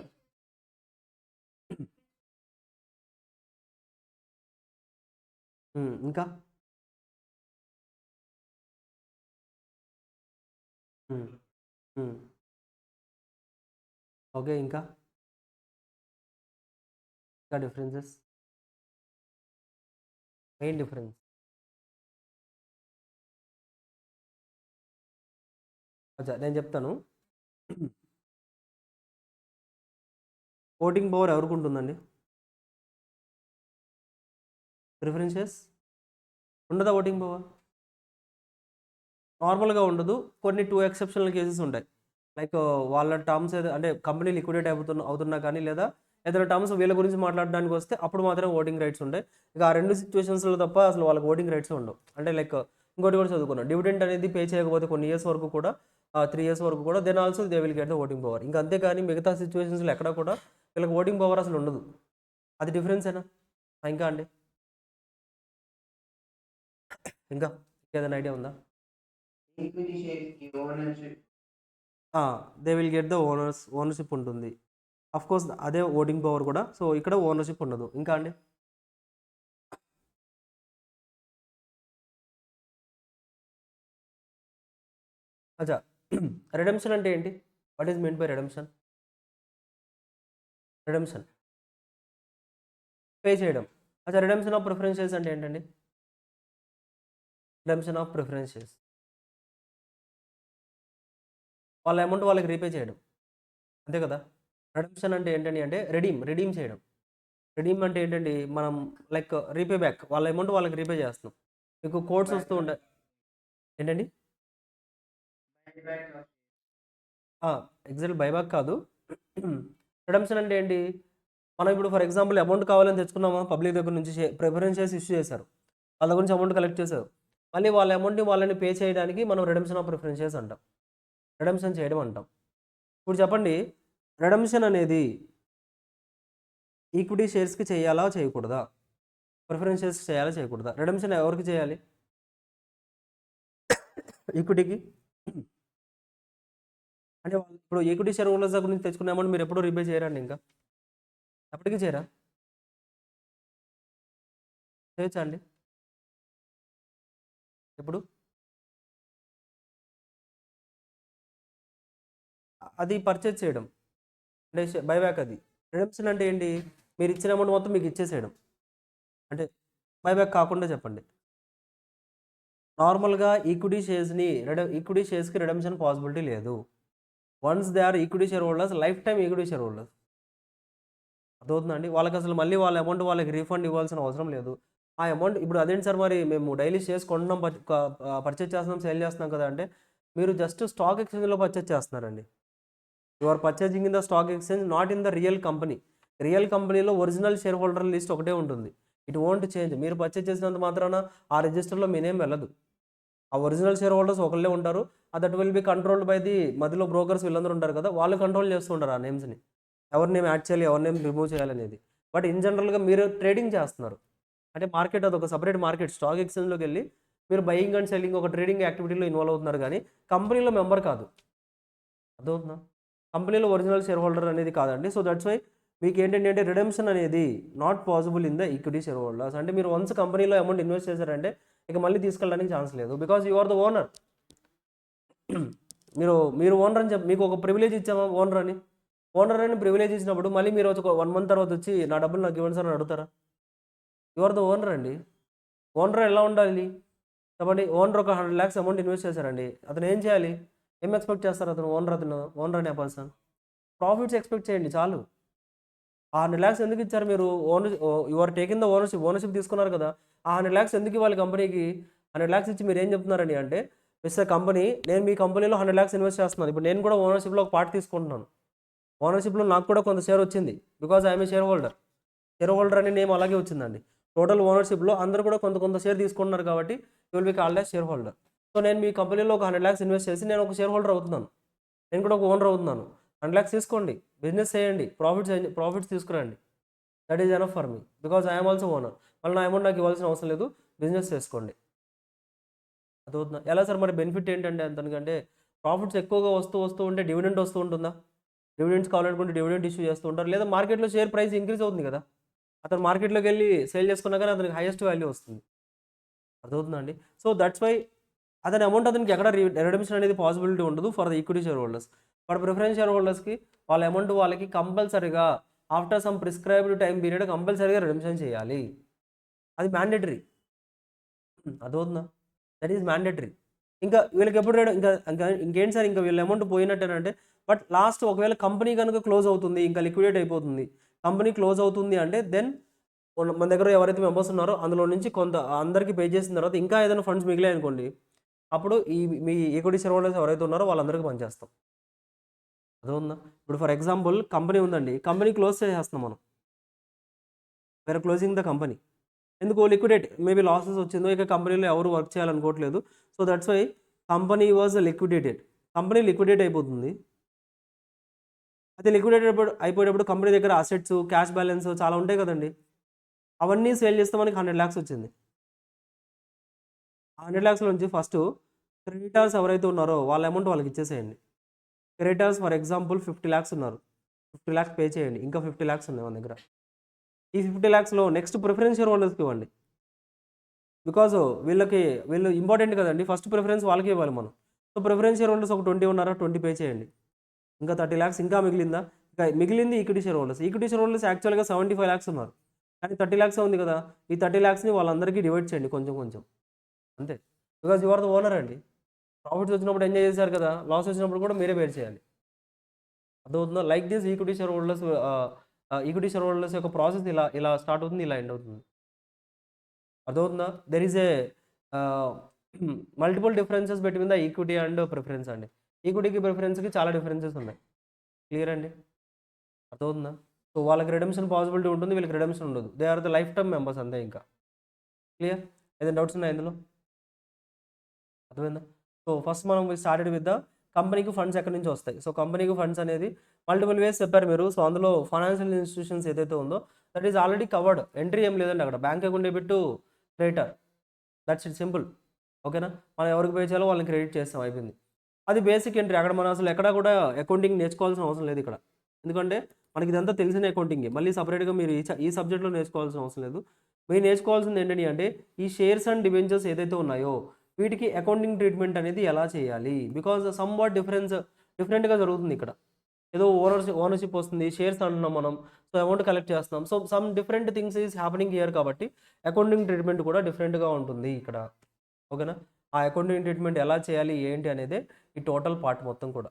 A: ఇంకా ఓకే, ఇంకా ఇంకా డిఫరెన్సెస్, మెయిన్ డిఫరెన్స్. అచ్చా, నేను చెప్తాను. ఓటింగ్ పవర్ ఎవరికి ఉంటుందండి? ప్రిఫరెన్సెస్ ఉండదా ఓటింగ్ పవర్? నార్మల్గా ఉండదు. కొన్ని 2 ఎక్సెప్షనల్ కేసెస్ ఉంటాయి. లైక్ వాళ్ళ టర్మ్స్ ఏదో అంటే కంపెనీ లిక్విడేట్ అవుతున్నా కానీ, లేదా ఏదైనా టర్మ్స్ వీళ్ళ గురించి మాట్లాడడానికి వస్తే అప్పుడు మాత్రం ఓటింగ్ రైట్స్ ఉంటాయి. ఇక ఆ 2 సిచ్యువేషన్స్లో తప్ప అసలు వాళ్ళకి ఓటింగ్ రైట్స్ ఉండవు. అంటే లైక్ ఇంకోటి కూడా చదువుకున్నాం, డివిడెంట్ అనేది పే చేయకపోతే కొన్ని ఇయర్స్ వరకు కూడా, 3 ఇయర్స్ వరకు కూడా, then also they will get the voting power. ఇంకా అంతేకాని మిగతా సిచ్యువేషన్స్లో ఎక్కడ కూడా వీళ్ళకి ఓటింగ్ పవర్ అసలు ఉండదు. అది డిఫరెన్సేనా? ఇంకా అండి, ఇంకా ఏదైనా ఐడియా ఉందా? They will get the ownership ఉంటుంది. అఫ్ కోర్స్ అదే ఓటింగ్ పవర్ కూడా. సో ఇక్కడ ఓనర్షిప్ ఉండదు. ఇంకా అండి, అచ్చా, రిడెంప్షన్ అంటే ఏంటి? What is mean by redemption? Redemption pay చేయడం. అచ్చా, రిడెంప్షన్ ఆఫ్ ప్రిఫరెన్స్ షేర్స్ అంటే ఏంటండి? రిడెంప్షన్ ఆఫ్ ప్రిఫరెన్స్ షేర్స్ వాళ్ళ అమౌంట్ వాళ్ళకి రీపే చేయడం, అంతే కదా? రిడెంప్షన్ అంటే ఏంటండి అంటే రిడీమ్ చేయడం. రిడీమ్ అంటే ఏంటండి, మనం లైక్ రీపే బ్యాక్, వాళ్ళ అమౌంట్ వాళ్ళకి రీపే చేస్తున్నాం. మీకు కోడ్స్ వస్తూ ఉంటాయి. ఏంటండి? ఎగ్జాక్ట్ బైబ్యాక్ కాదు. రిడెంప్షన్ అంటే ఏంటి? మనం ఇప్పుడు ఫర్ ఎగ్జాంపుల్ అమౌంట్ కావాలని తెచ్చుకున్నామా, పబ్లిక్ దగ్గర నుంచి ప్రిఫరెన్స్ షేర్స్ ఇష్యూ చేశారు, వాళ్ళ దగ్గర నుంచి అమౌంట్ కలెక్ట్ చేశారు, మళ్ళీ వాళ్ళ అమౌంట్ని వాళ్ళని పే చేయడానికి మనం రిడెంప్షన్ ఆఫ్ ప్రిఫరెన్స్ షేర్స్ అంటాం, రిడెంప్షన్ చేయడం అంటాం. ఇప్పుడు చెప్పండి, రిడెంప్షన్ అనేది ఈక్విటీ షేర్స్కి చేయాలా చేయకూడదా? ప్రిఫరెన్స్ షేర్స్కి చేయాలా చేయకూడదా? రిడెంప్షన్ ఎవరికి చేయాలి? ఈక్విటీకి. అంటే ఇప్పుడు ఈక్విటీ షేర్ హోల్డర్స్ దగ్గర నుంచి తెచ్చుకున్న అమౌంట్ మీరు ఎప్పుడూ రీపే చేయరండి, ఇంకా ఎప్పటికీ చేయరా? చేయొచ్చా అండి? ఎప్పుడు? అది పర్చేజ్ చేయడం అంటే బైబ్యాక్. అది రిడెంప్షన్ అంటే ఏంటి? మీరు ఇచ్చిన అమౌంట్ మొత్తం మీకు ఇచ్చేసేయడం, అంటే బైబ్యాక్ కాకుండా చెప్పండి. నార్మల్గా ఈక్విటీ షేర్స్కి రిడెంప్షన్ పాసిబిలిటీ లేదు. Once they are equity share holders, life time equity share holders. అర్థవుతుందండి? వాళ్ళకి అసలు మళ్ళీ వాళ్ళ అమౌంట్ వాళ్ళకి రీఫండ్ ఇవ్వాల్సిన అవసరం లేదు. ఆ అమౌంట్ ఇప్పుడు అదేంటి సార్, మరి మేము డైలీ షేర్స్ కొంటున్నాం, పర్చేజ్ చేస్తున్నాం, సేల్ చేస్తున్నాం కదా అంటే, మీరు జస్ట్ స్టాక్ ఎక్స్చేంజ్లో పర్చేజ్ చేస్తున్నారండి. You are purchasing in the stock exchange, not in the real company. Real కంపెనీలో ఒరిజినల్ షేర్ హోల్డర్ లిస్ట్ ఒకటే ఉంటుంది. It won't change. మీరు పర్చేజ్ చేసినంత మాత్రాన ఆ రిజిస్టర్లో మీ నేమ్ వెళ్ళదు. ఆ ఒరిజినల్ షేర్ హోల్డర్స్ ఒకళ్ళే ఉంటారు. That will be controlled by the మధ్యలో బ్రోకర్స్ వీళ్ళందరూ ఉంటారు కదా, వాళ్ళు కంట్రోల్ చేస్తూ ఉంటారు ఆ నేమ్స్ని, ఎవరి నేమ్ యాడ్ చేయాలి, ఎవరి నేమ్ రిమూవ్ చేయాలనేది. బట్ ఇన్ జనరల్గా మీరు ట్రేడింగ్ చేస్తున్నారు. అంటే మార్కెట్ అదొక సపరేట్ మార్కెట్. స్టాక్ ఎక్స్చేంజ్లోకి వెళ్ళి మీరు బయింగ్ అండ్ సెల్లింగ్ ఒక ట్రేడింగ్ యాక్టివిటీలో ఇన్వాల్వ్ అవుతున్నారు, కానీ కంపెనీలో మెంబర్ కాదు. అర్థమవుతుందా? కంపెనీలో ఒరిజినల్ షేర్ హోల్డర్ అనేది కాదండి. సో దట్స్ వై మీకు ఏంటంటే అంటే రిడెంప్షన్ అనేది not possible in the equity share holders. అంటే మీరు వన్స్ కంపెనీలో అమౌంట్ ఇన్వెస్ట్ చేశారంటే ఇక మళ్ళీ తీసుకెళ్ళడానికి ఛాన్స్ లేదు, because you are the owner. మీరు ఓనర్ అని చెప్పి మీకు ఒక ప్రివిలేజ్ ఇచ్చామా, ఓనర్ అని ప్రివిలేజ్ ఇచ్చినప్పుడు మళ్ళీ మీరు ఒక 1 మంత్ తర్వాత వచ్చి నా డబ్బులు నాకు ఇవ్వండి సార్ అని అడుగుతారా? యు ఆర్ ద ఓనర్ అండి. ఓనర్ ఎలా ఉండాలి చెప్పండి? ఓనర్ ఒక 100 lakhs అమౌంట్ ఇన్వెస్ట్ చేశారండి, అతను ఏం చేయాలి? ఏం ఎక్స్పెక్ట్ చేస్తారు? ఓనర్ అనే పర్సన్ ప్రాఫిట్స్ ఎక్స్పెక్ట్ చేయండి చాలు. ఆ 100 lakhs ఎందుకు ఇచ్చారు మీరు? You are taking the ownership తీసుకున్నారు కదా, ఆ 100 lakhs ఎందుకు ఇవ్వాలి కంపెనీకి? 100 lakhs ఇచ్చి మీరు ఏం చెప్తున్నారండి అంటే, మిస్టర్ కంపెనీ, నేను మీ కంపెనీలో 100 lakhs ఇన్వెస్ట్ చేస్తున్నాను, ఇప్పుడు నేను కూడా ఓనర్షిప్లో ఒక పార్ట్ తీసుకుంటున్నాను, ఓనర్షిప్లో నాకు కూడా కొంత షేర్ వచ్చింది, because I'm a share holder అనే నేమ్ అలాగే వచ్చిందండి. టోటల్ ఓనర్షిప్లో అందరూ కూడా కొంత కొంత షేర్ తీసుకుంటున్నారు కాబట్టి you will be called as share holder. So నేను మీ కంపెనీలో ఒక 100 lakhs ఇన్వెస్ట్ చేసి నేను ఒక షేర్ హోల్డర్ అవుతున్నాను, నేను కూడా ఒక ఓనర్ అవుతున్నాను. 100 lakhs తీసుకోండి, బిజినెస్ చేయండి, ప్రాఫిట్స్ తీసుకురండి. That is enough for me, because I'm also owner. మళ్ళీ నా అమౌంట్ నాకు ఇవ్వాల్సిన అవసరం లేదు, బిజినెస్ చేసుకోండి. అర్థమవుతుందా? ఎలా సార్ మరి బెనిఫిట్ ఏంటంటే అతనికంటే ప్రాఫిట్స్ ఎక్కువగా వస్తూ ఉంటే డివిడెండ్ వస్తూ ఉంటుందా? డివిడెండ్స్ కావాలనుకుంటే డివిడెండ్ ఇష్యూ చేస్తూ ఉంటారు. లేదా మార్కెట్‌లో షేర్ ప్రైస్ ఇంక్రీజ్ అవుతుంది కదా! అతను మార్కెట్‌లోకెళ్ళి సేల్ చేసుకున్నా గాని అతనికి హైయెస్ట్ వాల్యూ వస్తుంది. అర్థమవుతుందా అండి? సో, దట్స్ వై అతని అమౌంట్ అతనికి ఎక్కడ రిడెంప్షన్ అనేది పాసిబిలిటీ ఉండదు for the equity share holders. For preference share హోల్డర్స్‌కి వాళ్ళ అమౌంట్ వాళ్ళకి కంపల్సరీగా after some prescribed time period కంపల్సరీగా రిడెంప్షన్ చేయాలి. అది మ్యాండేటరీ. అర్థమవుతుందా? That is mandatory. ఇంకా వీళ్ళకెప్పుడు ఇంకా ఇంకా ఇంకేంటి సార్ ఇంకా వీళ్ళ అమౌంట్ పోయినట్టేనంటే బట్ లాస్ట్ ఒకవేళ కంపెనీ గనుక క్లోజ్ అవుతుంది. ఇంకా లిక్విడేట్ అయిపోతుంది. కంపెనీ క్లోజ్ అవుతుంది అంటే దెన్ మన దగ్గర ఎవరైతే మెంబర్స్ ఉన్నారో అందులో నుంచి కొంత అందరికి పే చేసిన తర్వాత ఇంకా ఏదైనా ఫండ్స్ మిగిలాయనుకోండి. అప్పుడు మీ ఈక్విటీ షేర్ హోల్డర్స్ ఎవరైతే ఉన్నారో వాళ్ళందరికీ పంచేస్తాం. అర్థమవుతుందా? ఇప్పుడు ఫర్ ఎగ్జాంపుల్ కంపెనీ ఉందండి. కంపెనీ క్లోజ్ చేసేస్తున్నాం మనం. We are closing the company. ఎందుకు లిక్విడేట్ మేబీ లాసెస్ వచ్చిందో ఇక కంపెనీలో ఎవరు వర్క్ చేయాలనుకోవట్లేదు. So that's why company was liquidated. Company liquidate అయిపోతుంది. అయితే లిక్విడేట్ అయిపోయేటప్పుడు కంపెనీ దగ్గర అసెట్స్, క్యాష్ బ్యాలెన్స్ చాలా ఉంటాయి కదండీ! అవన్నీ సేల్ చేస్తే మనకి 100,00,000 వచ్చింది. ఆ 100,00,000 నుంచి ఫస్టు క్రెడిటార్స్ ఎవరైతే ఉన్నారో వాళ్ళ అమౌంట్ వాళ్ళకి ఇచ్చేసేయండి. క్రెడిటార్స్ ఫర్ ఎగ్జాంపుల్ 50,00,000 ఉన్నారు. 50,00,000 పే చేయండి. ఇంకా 50,00,000 ఉన్నాయి మన దగ్గర. ఈ 50,00,000లో నెక్స్ట్ ప్రిఫరెన్స్ షేర్ హోల్డర్స్‌కి ఇవ్వండి. బికాజ్ వీళ్ళు ఇంపార్టెంట్ కదండీ! ఫస్ట్ ప్రిఫరెన్స్ వాళ్ళకే ఇవ్వాలి మనం. సో, ప్రిఫరెన్స్ షేర్ హోల్డర్స్ ఒక 20 ఉన్నారా? 20 పే చేయండి. ఇంకా 30,00,000 ఇంకా మిగిలిందా? ఇంకా మిగిలింది equity share holders. Equity share holders యాక్చువల్‌గా 75,00,000 ఉన్నారు. కానీ 30,00,000 ఉంది కదా! ఈ 30,00,000ని వాళ్ళందరికీ డివైడ్ చేయండి కొంచెం కొంచెం. అంతే. Because you are the owner అండి. ప్రాఫిట్స్ వచ్చినప్పుడు ఎంజాయ్ చేశారు కదా! లాస్ వచ్చినప్పుడు కూడా మీరే బేర్ చేయాలి. అర్థమవుతుందా? Like this equity share holders యొక్క ప్రాసెస్ ఇలా ఇలా స్టార్ట్ అవుతుంది. ఇలా ఎండ్ అవుతుంది. అర్థమవుతుందా? దెర్ ఈస్ ఏ ఆహ్, multiple differences between the equity and preference అండి. ఈక్విటీకి, ప్రిఫరెన్స్‌కి చాలా డిఫరెన్సెస్ ఉన్నాయి. క్లియర్ అండి? అర్థమవుతుందా? సో, వాళ్ళకి రిడెంప్షన్ పాసిబిలిటీ ఉంటుంది. వీళ్ళకి రిడెంప్షన్ ఉండదు. They are the life time members అంతే ఇంకా. క్లియర్? ఏదైనా డౌట్స్ ఉన్నాయా ఇందులో? అర్థమైందా? సో, ఫస్ట్ మనం స్టార్టెడ్ విత్ ద కంపెనీకి ఫండ్స్ ఎక్కడి నుంచి వస్తాయి. సో, కంపెనీకి ఫండ్స్ అనేది మల్టిపుల్ వేస్ చెప్పారు మీరు. సో, అందులో ఫైనాన్షియల్ ఇన్‌స్టిట్యూషన్స్ ఏదైతే ఉందో that is already covered. Entry ఏం లేదండి అక్కడ. Bank account debit creditor. That's it simple. ఓకేనా? మనం ఎవరికి పే చేయాలో వాళ్ళని క్రెడిట్ చేస్తాం అయిపోయింది. అది బేసిక్ ఎంట్రీ. అక్కడ మనం అసలు ఎక్కడా కూడా అకౌంటింగ్ నేర్చుకోవాల్సిన అవసరం లేదు ఇక్కడ. ఎందుకంటే మనకి ఇదంతా తెలిసిన అకౌంటింగే. మళ్ళీ సెపరేట్‌గా మీరు ఈ సబ్జెక్ట్‌లో నేర్చుకోవాల్సిన అవసరం లేదు. మీరు నేర్చుకోవాల్సింది ఏంటండి అంటే ఈ షేర్స్ అండ్ డిబెంచర్స్ ఏదైతే ఉన్నాయో వీటికి అకౌంటింగ్ ట్రీట్మెంట్ అనేది ఎలా చేయాలి? బికాజ్ సమ్‌వాట్ డిఫరెంట్‌గా జరుగుతుంది ఇక్కడ. ఏదో ఓనర్‌షిప్ వస్తుంది. షేర్స్ అంటున్నాం మనం. సో, అమౌంట్ కలెక్ట్ చేస్తున్నాం. So, some different things is happening here కాబట్టి అకౌంటింగ్ ట్రీట్మెంట్ కూడా డిఫరెంట్‌గా ఉంటుంది ఇక్కడ. ఓకేనా? ఆ అకౌంటింగ్ ట్రీట్మెంట్ ఎలా చేయాలి? ఏంటి అనేదే ఈ టోటల్ పార్ట్ మొత్తం కూడా.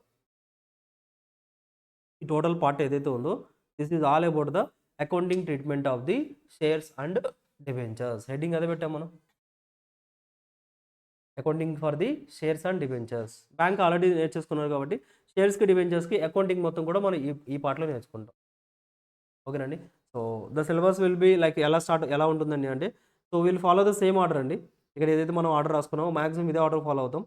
A: ఈ టోటల్ పార్ట్ ఏదైతే ఉందో this is all about the accounting treatment of the shares and debentures. Heading అదే పెట్టాం మనం. Accounting for the shares and debentures. Bank already నేర్చేసుకున్నారు కాబట్టి షేర్స్‌కి, డిబెంచర్స్‌కి అకౌంటింగ్ మొత్తం కూడా మనం ఈ పార్ట్‌లో నేర్చుకుంటాం. ఓకేనండి. So, the syllabus will be like ఎలా ఉంటుందండి అంటే so, will follow the same order అండి. ఇక్కడ ఏదైతే మనం ఆర్డర్ రాసుకున్నామో మాక్సిమం ఇదే ఆర్డర్ ఫాలో అవుతాం.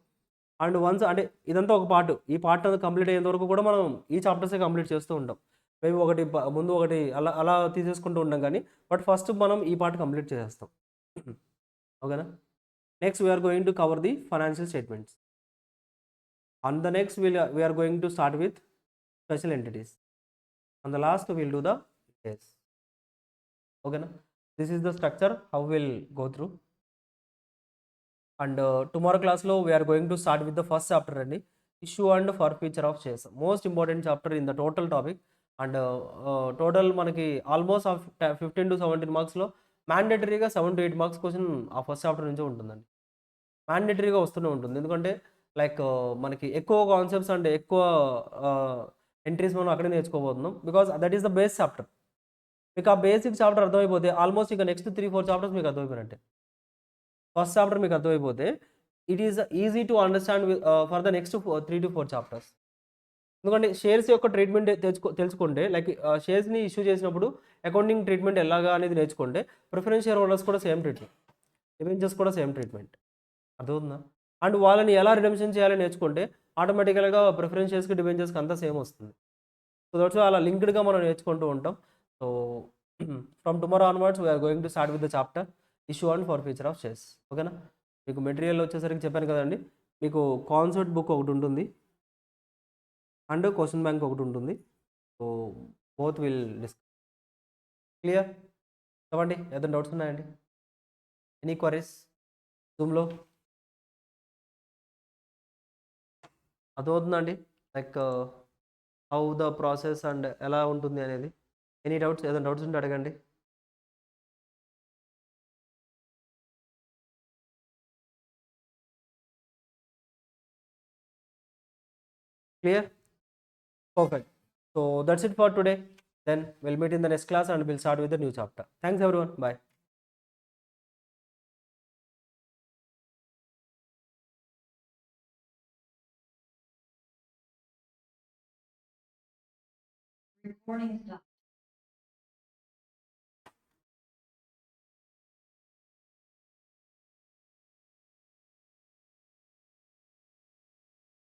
A: అండ్ వన్స్ అంటే ఇదంతా ఒక పార్ట్. ఈ పార్ట్ అనేది కంప్లీట్ అయ్యేంత వరకు కూడా మనం ఈ చాప్టర్సే కంప్లీట్ చేస్తూ ఉంటాం. మేబీ ముందు ఒకటి అలా అలా తీసేసుకుంటూ ఉంటాం కానీ బట్ ఫస్ట్ మనం ఈ పార్ట్ కంప్లీట్ చేసేస్తాం. ఓకేనా? Next we're going to cover the financial statements. On the next, we are going to start with special entities. On the last, we'll do the details. Okay, na? This is the structure how we'll go through. And tomorrow class lo we are going to start with the first chapter అండి. Issue and forfeiture of shares. Most important chapter in the total topic. And total మనకి almost 15 to 17 మార్క్స్లో మ్యాండేటరీగా 7 to 8 marks question ఆ first chapter నుంచే ఉంటుందండి. మ్యాండేటరీగా వస్తూనే ఉంటుంది. ఎందుకంటే like మనకి ఎక్కువ కాన్సెప్ట్స్ అండ్ ఎక్కువ ఎంట్రీస్ మనం అక్కడే నేర్చుకోబోతున్నాం. Because that is the base chapter. మీకు ఆ బేసిక్ చాప్టర్ అర్థమైపోతే ఆల్మోస్ట్ ఇక నెక్స్ట్ 3-4 చాప్టర్స్ మీకు అర్థమైపోయినట్టే. ఫస్ట్ చాప్టర్ మీకు అర్థమైపోతే it is easy to understand for the next 3-4 chapters. ఎందుకంటే షేర్స్ యొక్క ట్రీట్మెంట్ తెలుసుకుంటే లైక్ షేర్స్ని ఇష్యూ చేసినప్పుడు అకౌంటింగ్ ట్రీట్మెంట్ ఎలాగా అనేది నేర్చుకుంటే ప్రిఫరెన్స్ షేర్ హోల్డర్స్ కూడా సేమ్ ట్రీట్మెంట్, డిబెంచర్స్ కూడా సేమ్ ట్రీట్మెంట్. అర్థమవుతుందా? అండ్ వాళ్ళని ఎలా రిడెంప్షన్ చేయాలో నేర్చుకుంటే ఆటోమేటికల్‌గా ప్రిఫరెన్స్ షేర్స్‌కి, డిబెంచర్స్‌కి అంతా సేమ్ వస్తుంది. సో, దట్స్ అలా లింక్డ్‌గా మనం నేర్చుకుంటూ ఉంటాం. So, from tomorrow onwards we're going to start with the chapter issue and forfeiture of shares. ఓకేనా? మీకు మెటీరియల్ వచ్చేసరికి చెప్పాను కదండి, మీకు కాన్సెప్ట్ బుక్ ఒకటి ఉంటుంది అండ్ క్వశ్చన్ బ్యాంక్ ఒకటి ఉంటుంది. So both will discuss. Clear? చెప్పండి, ఏదైనా డౌట్స్ ఉన్నాయండి? ఎనీ క్వరీస్ జూమ్లో? అర్థమవుతుందండి, like how the process and ఎలా ఉంటుంది అనేది? Any doubts? ఏదైనా డౌట్స్ ఉంటే అడగండి. Clear? Perfect. So that's it for today. Then we'll meet in the next class and we'll start with the new chapter. Thanks everyone. Bye.
B: Recording stop.